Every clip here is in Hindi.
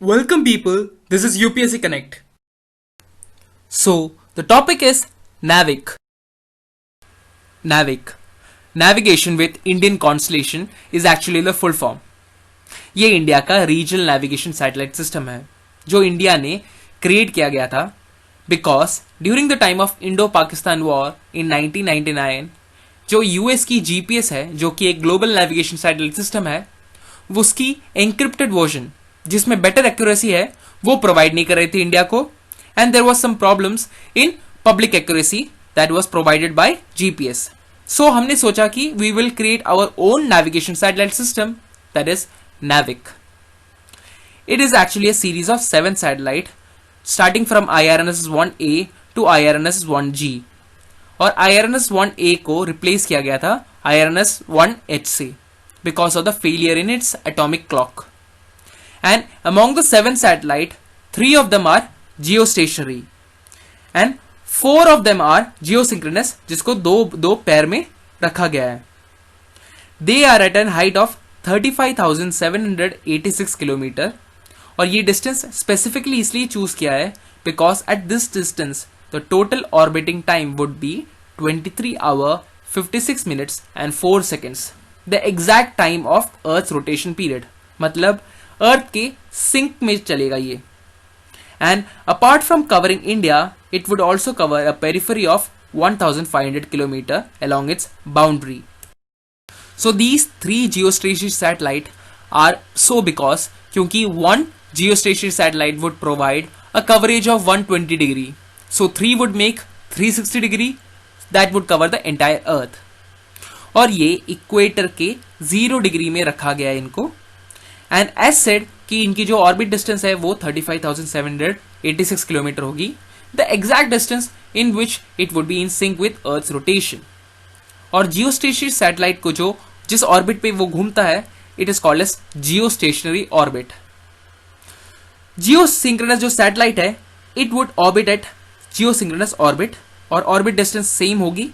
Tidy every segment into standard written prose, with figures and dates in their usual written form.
Welcome, people. This is UPSC Connect. So, the topic is NAVIC. NAVIC. Navigation with Indian Constellation is actually the full form. ये इंडिया का रीजनल नेविगेशन सैटेलाइट सिस्टम है जो इंडिया ने क्रिएट किया गया था because during the time of Indo Pakistan war in 1999 जो यूएस की जीपीएस है जो कि एक ग्लोबल नेविगेशन सैटेलाइट सिस्टम है उसकी एनक्रिप्टेड वर्जन जिसमें बेटर एक्यूरेसी है वो प्रोवाइड नहीं कर रही थी इंडिया को and there was some problems in public accuracy that was provided by GPS. So हमने सोचा कि we will create our own navigation satellite system that is NAVIC. It is actually a series of 7 satellites starting from IRNS 1A to IRNS 1G और IRNS 1A को रिप्लेस किया गया था IRNS 1H से because of the failure in its atomic clock. And among the 7 satellites, 3 of them are geostationary and 4 of them are geosynchronous जिसको दो पैर में रखा गया है. They are at a height of 35,786 kilometre और ये डिस्टेंस स्पेसिफिकली इसलिए चूज किया है because at this distance the total orbiting time would be 23 hour 56 minutes and 4 seconds the exact time of earth rotation period. मतलब अर्थ के सिंक में चलेगा ये. And apart from covering India it would also cover a periphery of 1500 kilometre along its boundary. So these 3 geostationary satellites are so because क्योंकि one geostationary satellite would provide a coverage of 120 degree. So 3 would make 360 degree that would cover the entire earth. और ये इक्वेटर के 0 डिग्री में रखा गया है इनको. एंड एज सेड कि इनकी जो ऑर्बिट डिस्टेंस है वो 35,786 किलोमीटर होगी. The exact distance in which it would be in sync with earth rotation. और जियोस्टेशनरी सैटेलाइट को जो जिस ऑर्बिट पे वो घूमता है it is called as geostationary orbit. Geosynchronous जो सैटेलाइट है it would orbit at geosynchronous orbit और ऑर्बिट डिस्टेंस सेम होगी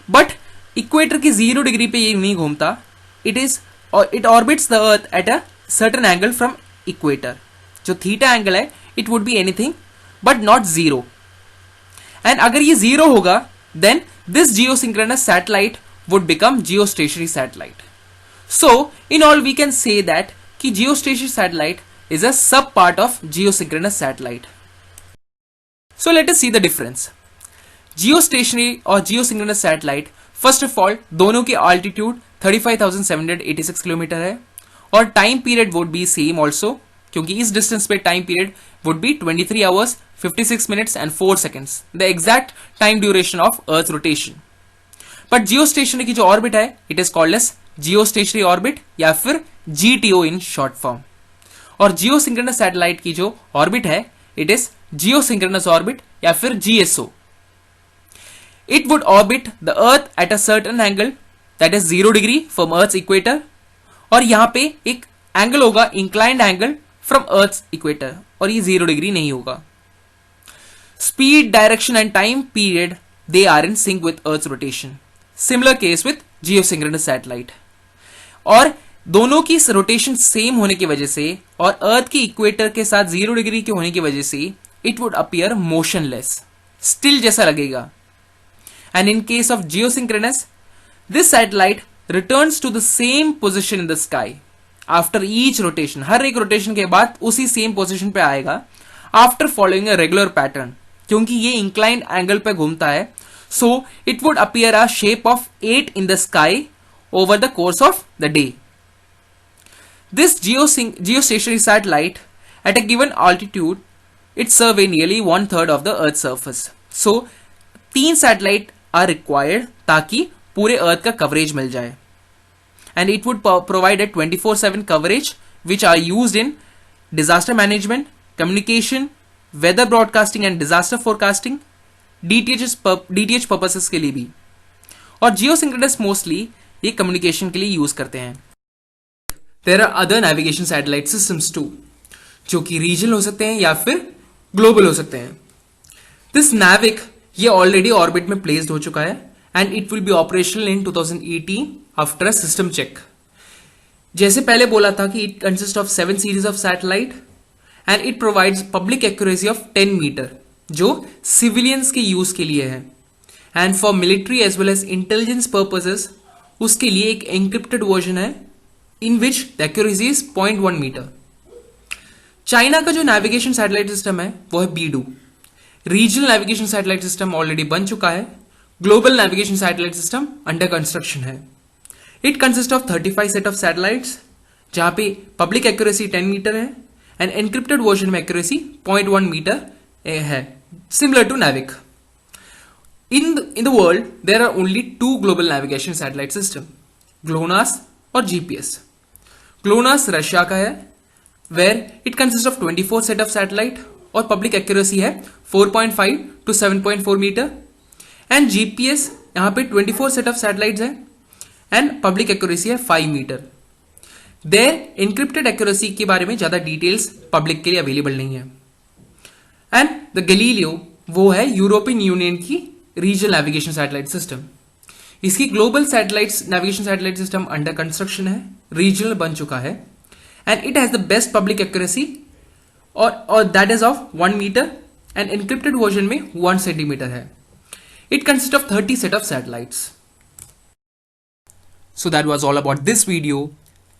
बट इक्वेटर की 0 डिग्री पे ये नहीं घूमता. It orbits the earth at a certain angle from equator. जो थीटा एंगल है it would be anything but not 0. And अगर ये 0 होगा then this geosynchronous satellite would become geostationary satellite. So in all we can say that कि geostationary satellite is a sub part of geosynchronous satellite. So let us see the difference. Geostationary और geosynchronous satellite first of all दोनों की altitude 35,786 किलोमीटर है और time period would be same also क्योंकि इस distance पे time period would be 23 hours 56 minutes and 4 seconds, the exact time duration of Earth's rotation. But geostationary की जो orbit है it is called as geostationary orbit या फिर GTO in short form. और geosynchronous satellite की जो orbit है it is geosynchronous orbit या फिर GSO. It would orbit the Earth at a certain angle that is 0 degree from Earth's equator और यहाँ पे एक angle होगा inclined angle from Earth's equator और ये 0 डिग्री नहीं होगा. Speed, direction and time period they are in sync with Earth's rotation. Similar case with geosynchronous satellite. और दोनों की रोटेशन सेम होने की वजह से और अर्थ की इक्वेटर के साथ 0 डिग्री के होने की वजह से it would appear motionless, still जैसा लगेगा. And in case of geosynchronous this satellite returns to the same position in the sky after each rotation. हर एक रोटेशन के बाद उसी सेम पोजिशन पे आएगा after following a regular pattern क्योंकि ये इंक्लाइंड एंगल पे घूमता है. So it would appear a shape of 8 in the sky over the course of the day. This geostationary satellite at a given altitude it survey nearly 1/3 of the earth's surface. So 3 satellite are required ताकि पूरे अर्थ का कवरेज मिल जाए. And it would provide a 24/7 coverage which are used in disaster management, communication, weather broadcasting and disaster forecasting, DTH purposes के लिए भी. और geosynchronous mostly ये communication के लिए यूज करते हैं. There are other navigation satellite systems too, जो कि regional हो सकते हैं या फिर global हो सकते हैं. This NAVIC ये already orbit में placed हो चुका है and it will be operational in 2018 after a system check. जैसे पहले बोला था कि it consists of 7 series of satellite and it provides public accuracy of 10 metre, जो सिविलियंस के यूज के लिए है, and for military as well as intelligence purposes उसके लिए एक एंक्रिप्टेड वर्जन है in which the accuracy is 0.1 metre. China का जो नेविगेशन सैटेलाइट सिस्टम है वो है BeiDou. Regional navigation satellite system already बन चुका है। Global navigation satellite system under construction है। It consist of 35 set of satellites, जहां पे पब्लिक एक्यूरेसी 10 मीटर है एंड एनक्रिप्टेड वर्जन में एक्यूरेसी 0.1 मीटर है, सिमिलर टू नाविक। In the world, there are only two global navigation satellite system, GLONASS और GPS. GLONASS रशिया का है, where it consists of 24 set of satellite और public accuracy है 4.5 to 7.4 मीटर, and GPS यहाँ पे 24 set of satellites है and public accuracy है 5 मीटर। Their encrypted accuracy के बारे में ज्यादा डिटेल्स पब्लिक के लिए अवेलेबल नहीं है। एंड द गैलीलियो वो है यूरोपियन यूनियन की रीजनल नेविगेशन सैटेलाइट सिस्टम। इसकी global satellites navigation satellite system under construction है, रीजनल बन चुका है, and it has the best public accuracy और that is of 1 metre and encrypted version में 1 सेंटीमीटर है। It consist of 30 set of satellites. So that was all about this video.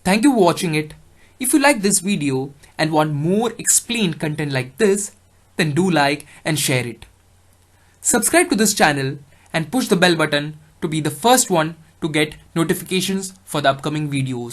Thank you for watching it. If you like this video and want more explained content like this, then do like and share it. Subscribe to this channel and push the bell button to be the first one to get notifications for the upcoming videos.